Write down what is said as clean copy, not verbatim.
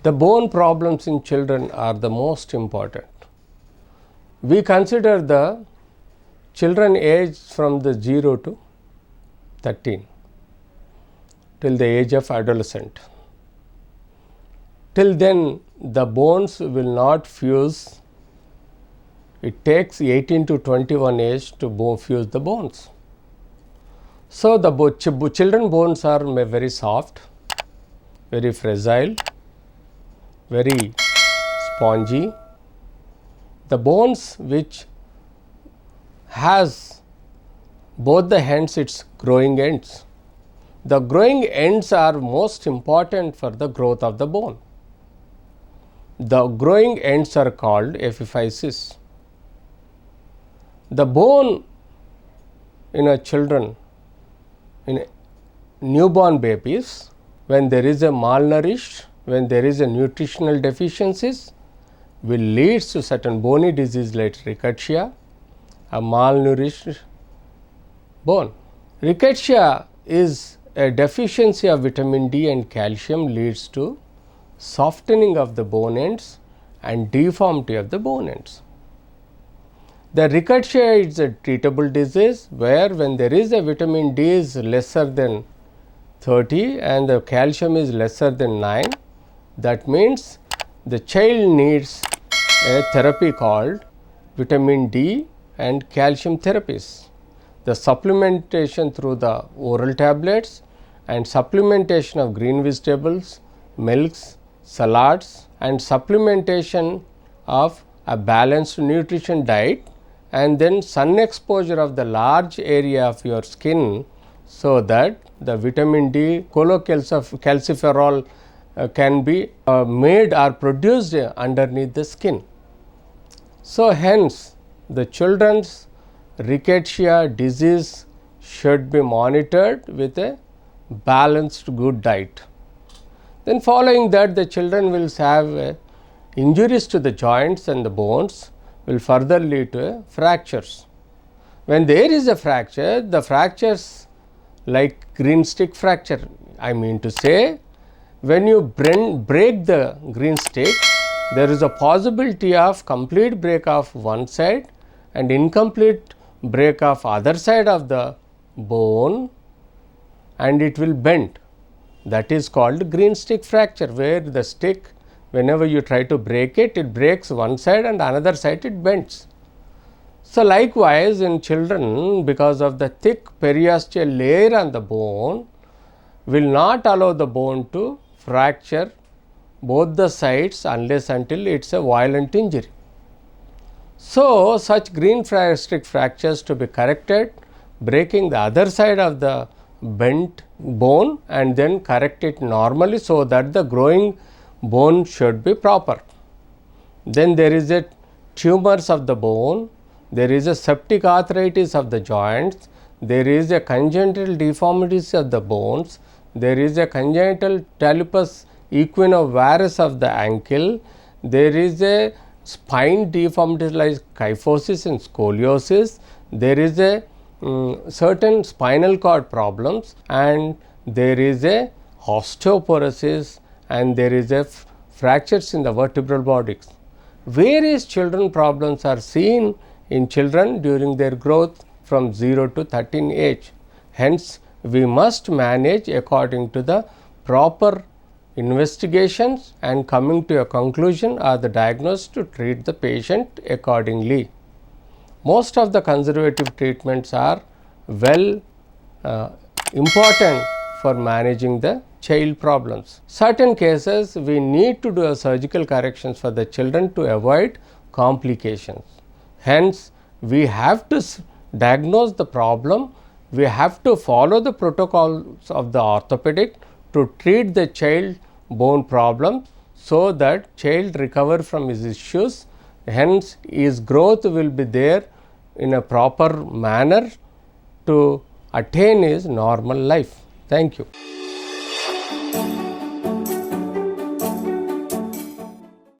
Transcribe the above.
The bone problems in children are the most important. We consider the children age from the 0 to 13 till the age of adolescent. Till then the bones will not fuse. It takes 18 to 21 age to fuse the bones. So the children bones are very soft, very fragile, very spongy. The bones which has both the ends, its growing ends. The growing ends are most important for the growth of the bone. The growing ends are called epiphysis. The bone in a children, in newborn babies, when there is a malnourished, when there is a nutritional deficiencies, will lead to certain bony disease like rickettsia, a malnourished bone. Rickettsia is a deficiency of vitamin D and calcium, leads to softening of the bone ends and deformity of the bone ends. The rickettsia is a treatable disease where when there is a vitamin D is lesser than 30 and the calcium is lesser than 9, that means the child needs a therapy called vitamin D and calcium therapies. The supplementation through the oral tablets and supplementation of green vegetables, milks, salads, and supplementation of a balanced nutrition diet, and then sun exposure of the large area of your skin, so that the vitamin D cholecalciferol can be made or produced underneath the skin. So hence the children's rickettsia disease should be monitored with a balanced good diet. Then following that, the children will have injuries to the joints and the bones will further lead to fractures. When there is a fracture, the fractures like green stick fracture, I mean to say, when you break the green stick, there is a possibility of complete break of one side and incomplete break of other side of the bone, and it will bend. That is called green stick fracture, where the stick, whenever you try to break it, it breaks one side and another side it bends. So likewise in children, because of the thick periosteal layer on the bone, will not allow the bone to fracture both the sides unless until it is a violent injury. So such green stick fractures to be corrected, breaking the other side of the bent bone and then correct it normally, so that the growing bone should be proper. Then there is a tumors of the bone, there is a septic arthritis of the joints, there is a congenital deformities of the bones, there is a congenital talipes equinovarus of the ankle, there is a spine deformity like kyphosis and scoliosis, there is a certain spinal cord problems, and there is a osteoporosis, and there is a fractures in the vertebral bodies. Various children problems are seen in children during their growth from 0 to 13 age. Hence, we must manage according to the proper investigations and coming to a conclusion or the diagnosis to treat the patient accordingly. Most of the conservative treatments are important for managing the child problems. Certain cases we need to do a surgical corrections for the children to avoid complications. Hence, we have to diagnose the problem, we have to follow the protocols of the orthopedic to treat the child bone problem, so that child recover from his issues, hence his growth will be there in a proper manner to attain his normal life. Thank you.